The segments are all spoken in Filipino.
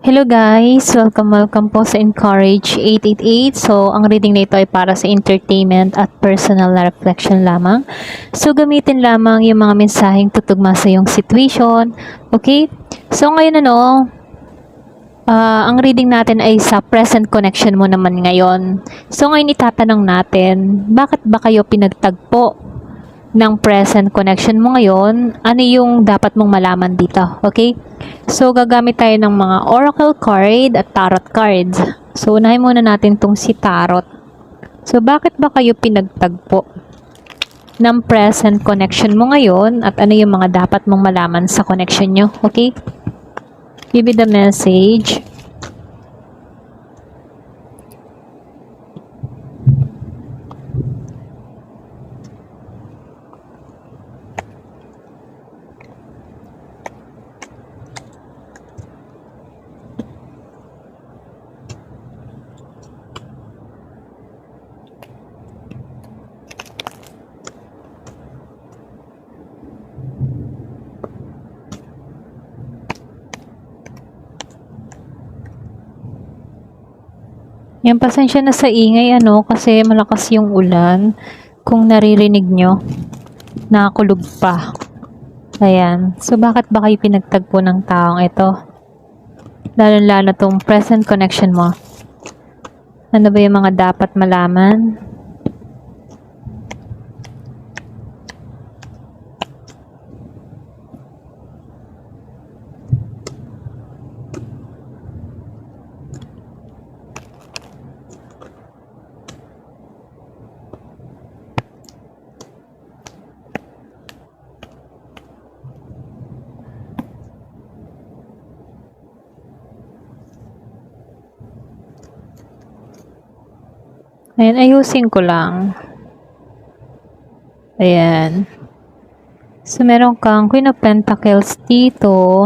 Hello guys! Welcome po sa Encourage 888. So, ang reading na ito ay para sa entertainment at personal na reflection lamang. So, gamitin lamang yung mga mensaheng tutugma sa iyong situation. Okay? So, ngayon ang reading natin ay sa present connection mo naman ngayon. So, ngayon itatanong natin, bakit ba kayo pinagtagpo ng present connection mo ngayon? Ano yung dapat mong malaman dito? Okay? So, gagamit tayo ng mga oracle card at tarot cards. So, unahin muna natin tong si tarot. So, bakit ba kayo pinagtagpo ng present connection mo ngayon at ano yung mga dapat mong malaman sa connection nyo? Okay? Give it the message. Yan, pasensya na sa ingay kasi malakas yung ulan. Kung naririnig nyo, nakakulog pa. Ayan. So, bakit ba kayo pinagtagpo ng taong ito? Lalo-lalo tong present connection mo. Ano ba yung mga dapat malaman? Ayan, ayusin ko lang. Ayan. So, meron kang Queen of Pentacles dito.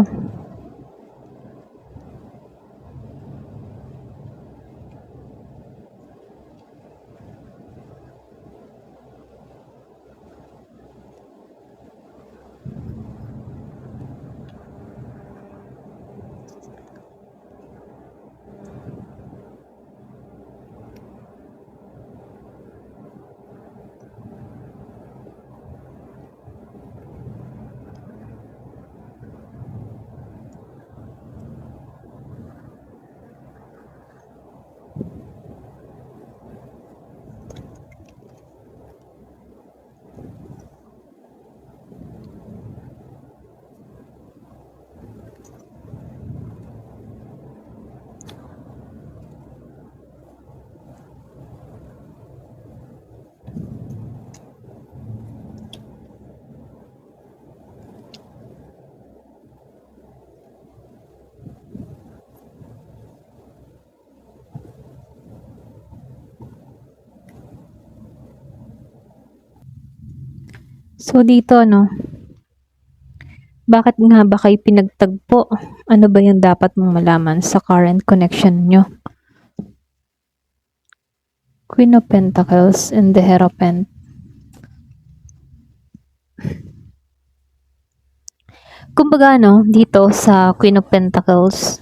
So, dito, bakit nga ba kayo pinagtagpo? Ano ba yung dapat mong malaman sa current connection nyo? Queen of Pentacles and the Hierophant. Kumbaga, dito sa Queen of Pentacles,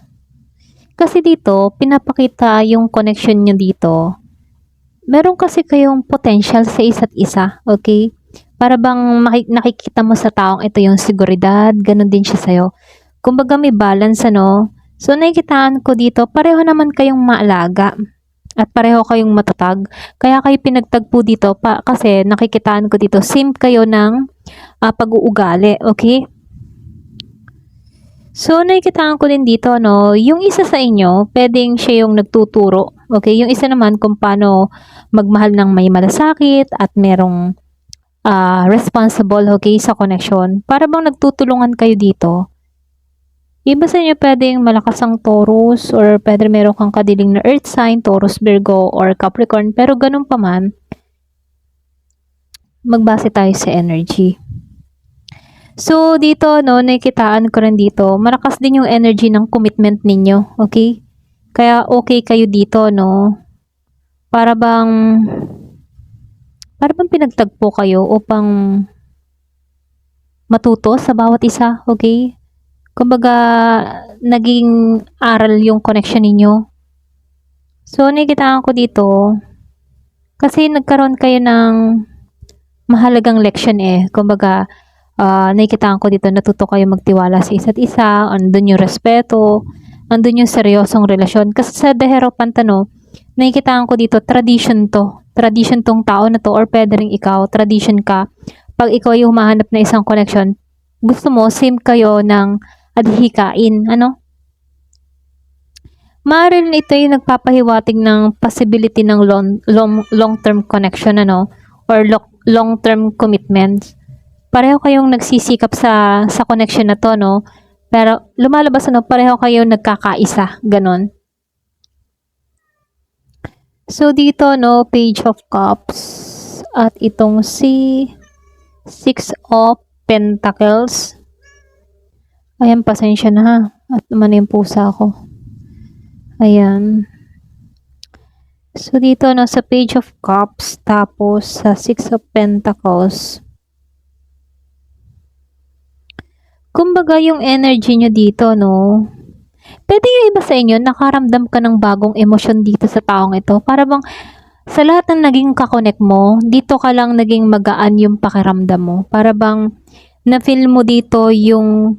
kasi dito, pinapakita yung connection nyo dito. Meron kasi kayong potential sa isa't isa, okay? Para bang nakikita mo sa taong ito yung seguridad, ganun din siya sa'yo. Kumbaga may balance, So, nakikitaan ko dito, pareho naman kayong maalaga at pareho kayong matatag. Kaya kayo pinagtagpo dito kasi nakikitaan ko dito, same kayo ng pag-uugali, okay? So, nakikitaan ko din dito, yung isa sa inyo, pwedeng siya yung nagtuturo, okay? Yung isa naman kung paano magmahal ng may malasakit at merong responsible, okay, sa connection. Para bang nagtutulungan kayo dito. Iba sa inyo pwedeng malakas ang Taurus or pwede meron kang kadiling na Earth sign, Taurus, Virgo, or Capricorn. Pero ganun pa man, magbase tayo sa energy. So, dito, nakikitaan ko rin dito, malakas din yung energy ng commitment ninyo, okay? Kaya okay kayo dito, Para bang pinagtagpo kayo upang matuto sa bawat isa, okay? Kumbaga, naging aral yung connection ninyo. So, nakikitaan ko dito, kasi nagkaroon kayo ng mahalagang leksyon eh. Kumbaga, nakikitaan ko dito, natuto kayo magtiwala sa isa't isa, andun yung respeto, andun yung seryosong relasyon. Kasi sa The Hierophant, nakikitaan ko dito, tradition to. Tradition tong tao na to, or pwede rin ikaw, tradition ka. Pag ikaw ay humahanap na isang connection, gusto mo, same kayo ng adhikain, ano? Maaaring ito yung nagpapahiwatig ng possibility ng long-term connection, ano? Or long-term commitment. Pareho kayong nagsisikap sa connection na to, no? Pero lumalabas, ano, pareho kayong nagkakaisa, ganon. So, dito, no, Page of Cups at itong si Six of Pentacles. Ayan, pasensya na ha. At naman yung pusa ko. Ayan. So, dito, no, sa Page of Cups, tapos sa Six of Pentacles. Kumbaga, yung energy nyo dito, no, pwede yung iba sa inyo, nakaramdam ka ng bagong emosyon dito sa taong ito. Para bang sa lahat ng naging kakonek mo, dito ka lang naging magaan yung pakiramdam mo. Para bang na-feel mo dito yung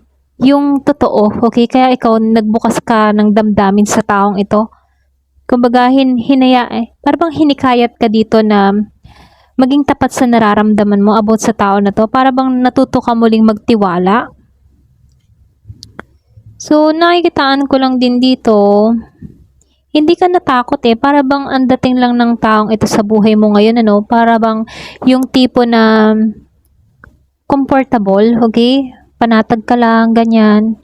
totoo, okay? Kaya ikaw, nagbukas ka ng damdamin sa taong ito. Kumbaga, para bang hinikayat ka dito na maging tapat sa nararamdaman mo about sa tao na to. Para bang natuto ka muling magtiwala. So, nakikitaan ko lang din dito, hindi ka natakot eh. Para bang ang dating lang ng taong ito sa buhay mo ngayon, ano? Para bang yung tipo na comfortable, okay? Panatag ka lang, ganyan.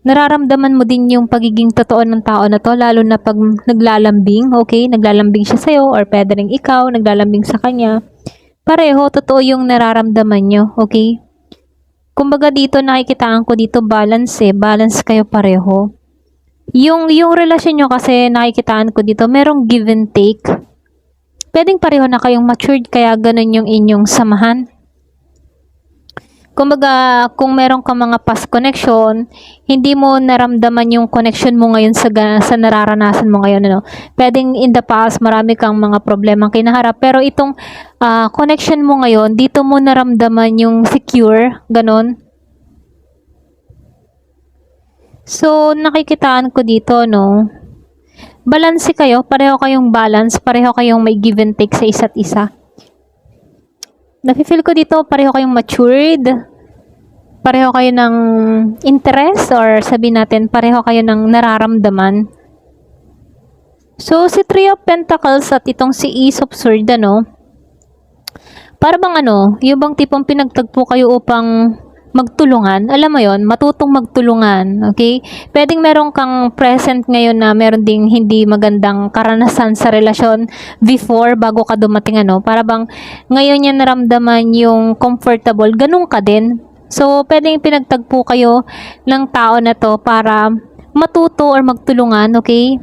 Nararamdaman mo din yung pagiging totoo ng tao na to, lalo na pag naglalambing, okay? Naglalambing siya sa'yo, or pwede rin ikaw, naglalambing sa kanya. Pareho, totoo yung nararamdaman nyo, okay? Kumbaga dito, nakikitaan ko dito, balance eh. Balance kayo pareho. Yung relasyon nyo kasi, nakikitaan ko dito, merong give and take. Pwedeng pareho na kayong matured, kaya ganun yung inyong samahan. Kumbaga, kung meron ka mga past connection, hindi mo naramdaman yung connection mo ngayon sa nararanasan mo ngayon, ano. Pwedeng in the past, marami kang mga problemang kinaharap, pero itong connection mo ngayon, dito mo naramdaman yung secure, ganon. So, nakikitaan ko dito, no. Balance kayo, pareho kayong balance, pareho kayong may give and take sa isa't isa. Nafe-feel ko dito, pareho kayong matured, pareho kayo ng interest, or sabihin natin, pareho kayo ng nararamdaman. So, si Three of Pentacles at itong si Ace of Swords, ano, para bang ano, yung bang tipong pinagtagpo kayo upang magtulungan, alam mo yon, matutong magtulungan, okay? Pwedeng meron kang present ngayon na meron ding hindi magandang karanasan sa relasyon before, bago ka dumating, ano, para bang ngayon yan naramdaman yung comfortable, ganun ka din. So, pwedeng pinagtagpo kayo ng tao na to para matuto or magtulungan, okay?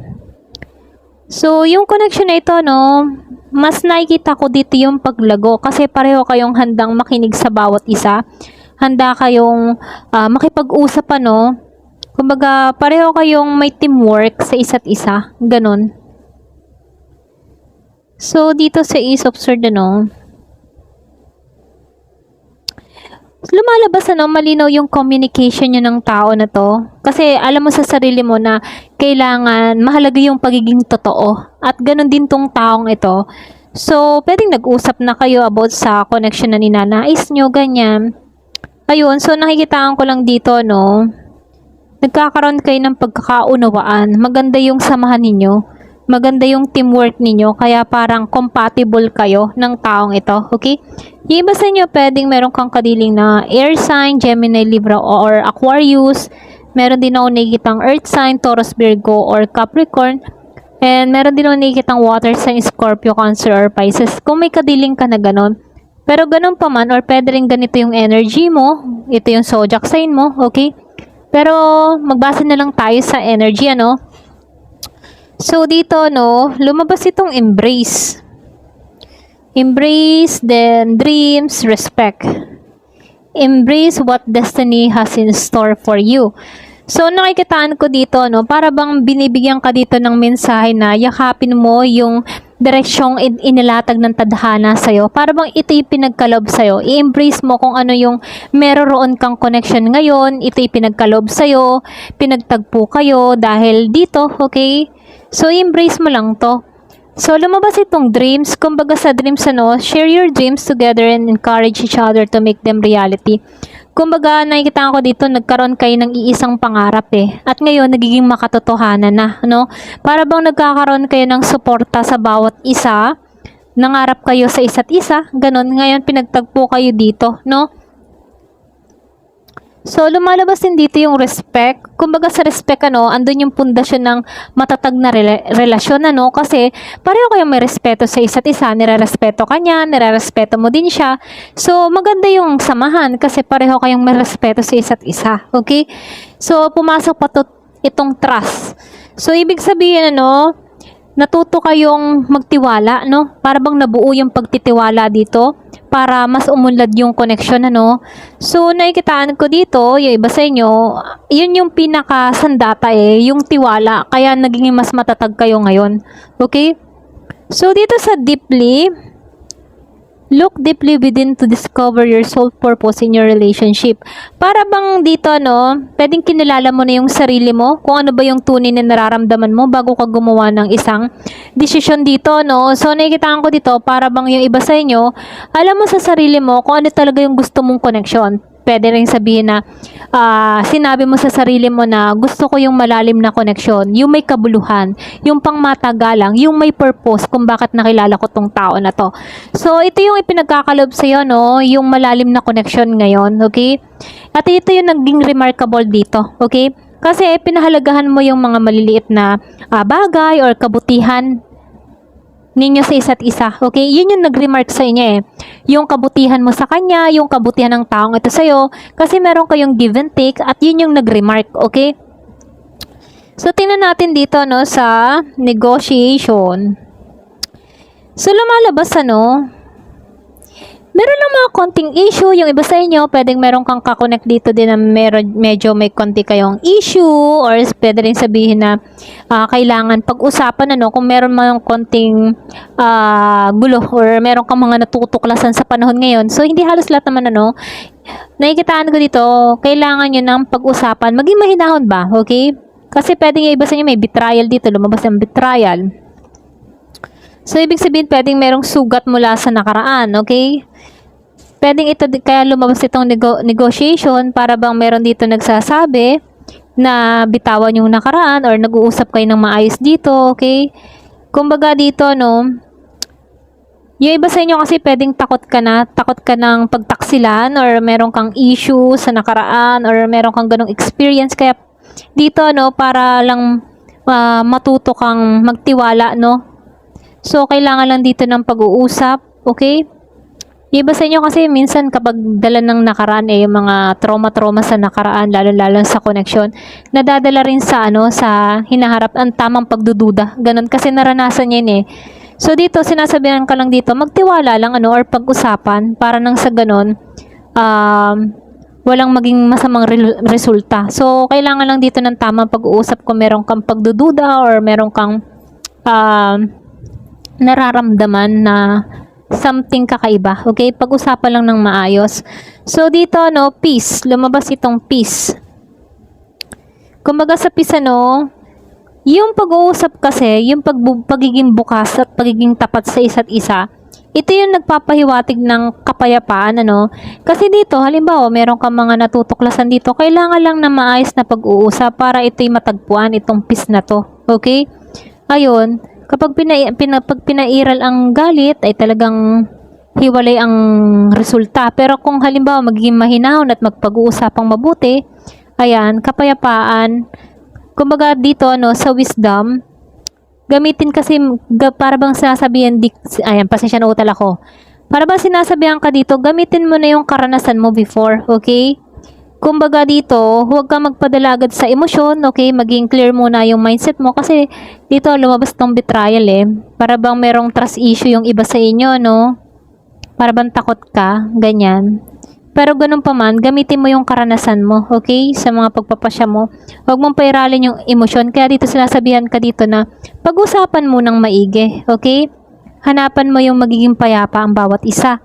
So, yung connection na ito, no, mas nakikita ko dito yung paglago kasi pareho kayong handang makinig sa bawat isa. Handa kayong makipag-usap, ano. Kumbaga, pareho kayong may teamwork sa isa't isa. Ganon. So, dito sa Ace of Swords, ano, lumalabas, ano, malinaw yung communication nyo ng tao na to. Kasi alam mo sa sarili mo na kailangan mahalaga yung pagiging totoo. At ganun din tong taong ito. So, pwedeng nag-usap na kayo about sa connection na ninanais nyo, ganyan. Ayun, so nakikitaan ko lang dito, no, nagkakaroon kayo ng pagkakaunawaan. Maganda yung samahan ninyo. Maganda yung teamwork ninyo. Kaya parang compatible kayo ng taong ito. Okay? Yung iba sa inyo, pwedeng meron kang kadiling na air sign, Gemini, Libra, or Aquarius. Meron din ako nakikitang earth sign, Taurus, Virgo, or Capricorn. And meron din ako nakikitang water sign, Scorpio, Cancer, or Pisces. Kung may kadiling ka na ganon. Pero ganun pa man, or pwede rin ganito yung energy mo. Ito yung zodiac sign mo. Okay? Pero magbase na lang tayo sa energy, ano. So dito, no, lumabas itong embrace. Embrace, then dreams, respect. Embrace what destiny has in store for you. So, nakikitaan ko dito, no, para bang binibigyan ka dito ng mensahe na yakapin mo yung direksyong inilatag ng tadhana sa'yo. Para bang ito yung pinagkalob sa'yo. I-embrace mo kung ano yung meron kang connection ngayon. Ito yung pinagkalob sa'yo. Pinagtagpo kayo dahil dito, okay? So, i-embrace mo lang to. So, lumabas itong dreams. Kumbaga sa dreams, ano, share your dreams together and encourage each other to make them reality. Kumbaga, nakikita ko dito, nagkaroon kayo ng iisang pangarap eh. At ngayon, nagiging makatotohanan na, no? Para bang nagkakaroon kayo ng suporta sa bawat isa, nangarap kayo sa isa't isa, ganun. Ngayon, pinagtagpo kayo dito, no? So, lumalabas din dito yung respect. Kumbaga sa respect, ano, andun yung pundasyon ng matatag na relasyon, ano, kasi pareho kayong may respeto sa isa't isa, nire-respeto ka niya, nire-respeto mo din siya. So, maganda yung samahan kasi pareho kayong may respeto sa isa't isa, okay? So, pumasok pa itong trust. So, ibig sabihin, ano, natuto kayong magtiwala, no? Para bang nabuo yung pagtitiwala dito para mas umunlad yung connection, ano? So, nakikitaan ko dito, yung iba sa inyo, yun yung pinaka-sandata eh, yung tiwala. Kaya naging mas matatag kayo ngayon. Okay? So, dito sa deeply, look deeply within to discover your soul purpose in your relationship. Para bang dito, no, pwedeng kinilala mo na yung sarili mo, kung ano ba yung tunay na nararamdaman mo bago ka gumawa ng isang desisyon dito, no. So, nakikitaan ko dito, para bang yung iba sa inyo, alam mo sa sarili mo kung ano talaga yung gusto mong connection. Pwede rin sabihin na sinabi mo sa sarili mo na gusto ko yung malalim na connection, yung may kabuluhan, yung pangmatagalang, yung may purpose kung bakit nakilala ko tong tao na to. So, ito yung ipinagkakalob sa'yo, no? Yung malalim na connection ngayon, okay? At ito yung naging remarkable dito, okay? Kasi pinahalagahan mo yung mga maliliit na bagay or kabutihan ninyo sa isa't isa. Okay? Yun yung nag-remark sa inyo eh. Yung kabutihan mo sa kanya, yung kabutihan ng taong ito sa'yo, kasi meron kayong give and take at yun yung nag-remark. Okay? So, tingnan natin dito, no, sa negotiation. So, lumalabas, ano, meron lang mga konting issue. Yung iba sa inyo, pwedeng meron kang kakonect dito din na medyo may konti kayong issue or pwede rin sabihin na kailangan pag-usapan, ano, kung meron mga konting gulo or meron kang mga natutuklasan sa panahon ngayon. So, hindi halos lahat naman, ano, nakikitaan ko dito, kailangan nyo ng pag-usapan. Maging mahinahon ba? Okay? Kasi pwedeng yung iba sa inyo may betrayal dito, lumabas ang betrayal. So, ibig sabihin, pwedeng merong sugat mula sa nakaraan, okay? Pwedeng ito, kaya lumabas itong negotiation para bang meron dito nagsasabi na bitawan yung nakaraan or nag-uusap kayo ng maayos dito, okay? Kumbaga dito, no, yung iba sa inyo kasi pwedeng takot ka ng pagtaksilan or meron kang issue sa nakaraan or meron kang ganong experience. Kaya dito, no, para lang matuto kang magtiwala, no? So, kailangan lang dito ng pag-uusap, okay? Iba sa inyo kasi minsan kapag dala ng nakaraan eh, yung mga trauma sa nakaraan, lalo-lalo sa connection, nadadala rin sa sa hinaharap ang tamang pagdududa. Ganun kasi naranasan niya yun eh. So dito, sinasabihan ka lang dito, magtiwala lang or pag-usapan para nang sa ganun, walang maging masamang resulta. So, kailangan lang dito ng tamang pag-uusap kung meron kang pagdududa or meron kang nararamdaman na something kakaiba. Okay? Pag-usapan lang ng maayos. So, dito, peace. Lumabas itong peace. Kumbaga sa peace, yung pag-uusap kasi, yung pagiging bukas at pagiging tapat sa isa't isa, ito yung nagpapahiwatig ng kapayapaan, Kasi dito, halimbawa, meron kang mga natutuklasan dito, kailangan lang na maayos na pag-uusap para ito'y matagpuan, itong peace na to. Okay? Ayun, kapag pinairal ang galit, ay talagang hiwalay ang resulta. Pero kung halimbawa magiging mahinahon at magpag-uusapang mabuti, ayan, kapayapaan. Kumbaga dito, sa wisdom, gamitin kasi, para bang sinasabihan, ayan, pasensya na utal ako. Para bang sinasabihan ka dito, gamitin mo na yung karanasan mo before, okay? Kumbaga dito, huwag ka magpadala agad sa emosyon, okay? Maging clear muna yung mindset mo kasi dito lumabas tong betrayal eh. Para bang merong trust issue yung iba sa inyo, Para bang takot ka, ganyan. Pero ganun pa man, gamitin mo yung karanasan mo, okay? Sa mga pagpapasya mo. Huwag mong pairalin yung emosyon. Kaya dito sinasabihan ka dito na pag-usapan mo ng maigi, okay? Hanapan mo yung magiging payapa ang bawat isa.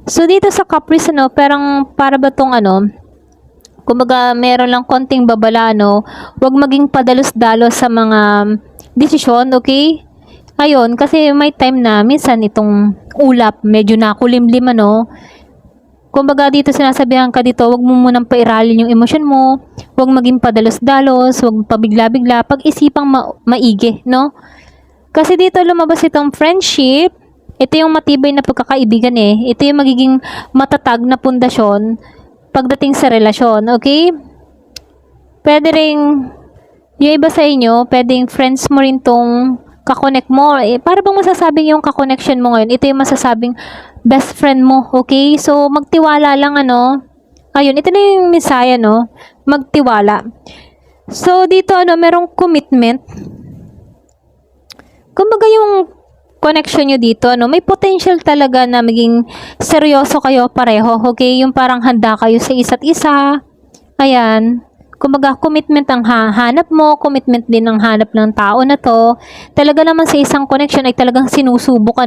So dito sa Caprice, parang para ba tong kumbaga meron lang konting babala, huwag maging padalos-dalos sa mga desisyon, okay? Ayun, kasi may time na minsan itong ulap, medyo nakulimlim, kumbaga dito sinasabihan ka dito, wag mo munang pairalin yung emosyon mo, wag maging padalos-dalos, wag pabigla-bigla, pag-isipang maigi, no? Kasi dito lumabas itong friendship, ito yung matibay na pagkakaibigan ito yung magiging matatag na pundasyon pagdating sa relasyon, okay? Pwede rin, yung iba sa inyo, pwedeng friends mo rin tong kakonect mo. Para bang masasabing yung kakonnection mo ngayon, ito yung masasabing best friend mo, okay? So, magtiwala lang, ayun, ito na yung misaya, magtiwala. So, dito, merong commitment. Kumbaga yung connection nyo dito, may potential talaga na maging seryoso kayo pareho, okay? Yung parang handa kayo sa isa't isa. Ayan. Kumbaga, commitment ang hanap mo, commitment din ang hanap ng tao na to. Talaga naman sa isang connection ay talagang sinusubok,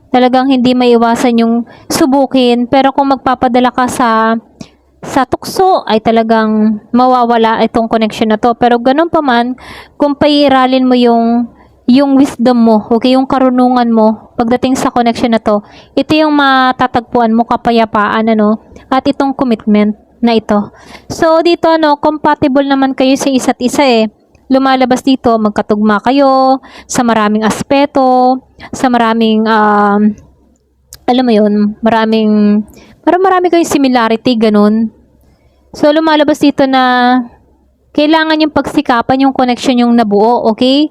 talagang hindi maiwasan yung subukin. Pero kung magpapadala ka sa tukso, ay talagang mawawala itong connection na to. Pero ganun pa man, kung pairalin mo yung wisdom mo, okay, yung karunungan mo pagdating sa connection na to, ito yung matatagpuan mo kapayapaan, at itong commitment na ito. So, dito, compatible naman kayo sa isa't isa lumalabas dito, magkatugma kayo sa maraming aspeto, sa maraming, alam mo yun, marami kayong similarity, ganun. So, lumalabas dito na kailangan yung pagsikapan yung connection yung nabuo, okay?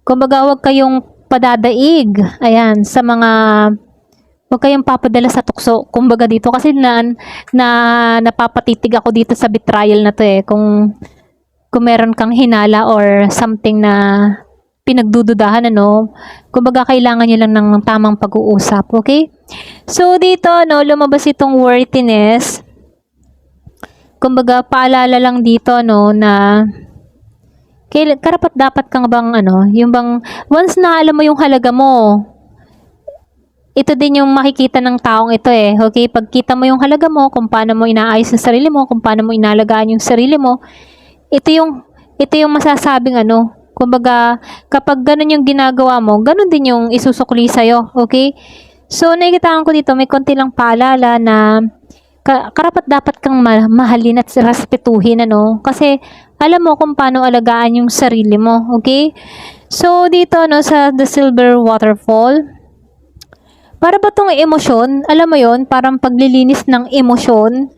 Kumbaga, huwag kayong padadaig, ayan, sa mga, huwag kayong papadala sa tukso. Kumbaga dito, kasi napapatitig ako dito sa betrayal na to kung meron kang hinala or something na pinagdududahan, kumbaga kailangan nyo lang ng tamang pag-uusap, okay? So, dito, lumabas itong worthiness. Kumbaga, paalala lang dito, na karapat dapat kang bang, yung bang, once na alam mo yung halaga mo, ito din yung makikita ng taong ito okay? Pagkita mo yung halaga mo, kung paano mo inaayos ang sarili mo, kung paano mo inalagaan yung sarili mo, ito yung masasabing kumbaga, kapag ganun yung ginagawa mo, ganun din yung isusukli sa'yo, okay? So, nakikitaan ko dito, may konti lang paalala na karapat dapat kang mahalin at respetuhin, kasi alam mo kung paano alagaan yung sarili mo, okay? So, dito, sa The Silver Waterfall, para ba tong emosyon, alam mo yon, parang paglilinis ng emosyon,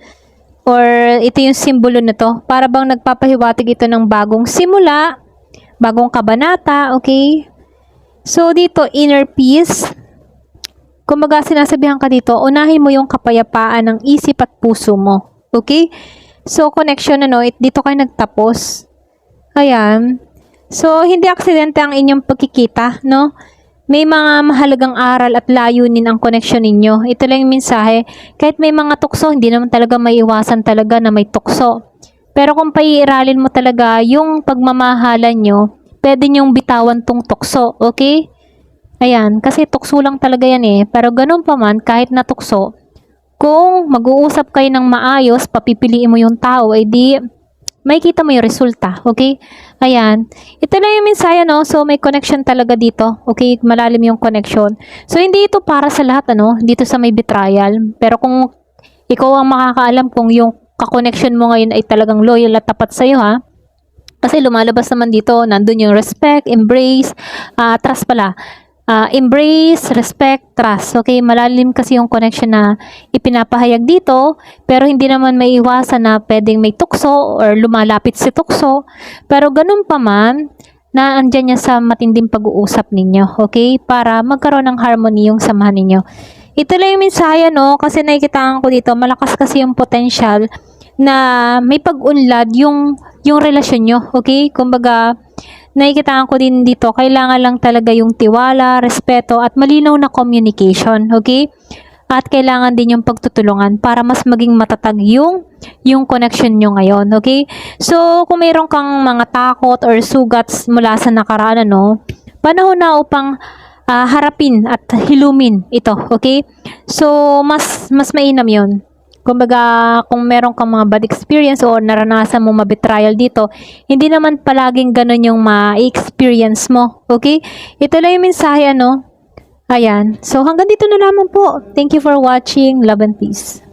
or ito yung simbolo na to, para bang nagpapahiwatig ito ng bagong simula, bagong kabanata, okay? So, dito, inner peace. Kumbaga, sinasabihan ka dito, unahin mo yung kapayapaan ng isip at puso mo, okay? So, connection, dito kayo nagtapos. Ayan. So, hindi aksidente ang inyong pagkikita, May mga mahalagang aral at layunin ang connection ninyo. Ito lang yung mensahe. Kahit may mga tukso, hindi naman talaga may iwasan talaga na may tukso. Pero kung paiiralin mo talaga yung pagmamahalan nyo, pwede nyong bitawan tong tukso, okay? Ayan, kasi tukso lang talaga yan Pero ganun pa man, kahit na tukso, kung mag-uusap kayo ng maayos, papipiliin mo yung tao, di makikita mo yung resulta, okay? Ayan. Ito lang yung mensahe, So, may connection talaga dito, okay? Malalim yung connection. So, hindi ito para sa lahat, Dito sa may betrayal. Pero kung ikaw ang makakaalam kung yung kakonnection mo ngayon ay talagang loyal at tapat sa'yo, ha? Kasi lumalabas naman dito, nandun yung respect, embrace, trust pala. Embrace, respect, trust. Okay, malalim kasi yung connection na ipinapahayag dito, pero hindi naman may iwasan na pwedeng may tukso or lumalapit si tukso. Pero ganun pa man, na andyan niya sa matinding pag-uusap ninyo, okay? Para magkaroon ng harmony yung samahan ninyo. Ito lang yung mensahe, kasi nakikitaan ko dito, malakas kasi yung potential na may pag-unlad yung relasyon nyo, okay? Kumbaga, nakikitaan ko din dito, kailangan lang talaga yung tiwala, respeto, at malinaw na communication, okay? at kailangan din yung pagtutulungan para mas maging matatag yung connection nyo ngayon, okay? So, kung mayroon kang mga takot or sugats mula sa nakaraan, ano, panahon na upang harapin at hilumin ito, okay? So, mas mainam yon. Kumbaga, kung meron kang mga bad experience o naranasan mo mabetrayal dito, hindi naman palaging ganun yung ma-experience mo, okay? Ito lang yung mensahe, ano? Ayan. So, hanggang dito na lamang po. Thank you for watching. Love and peace.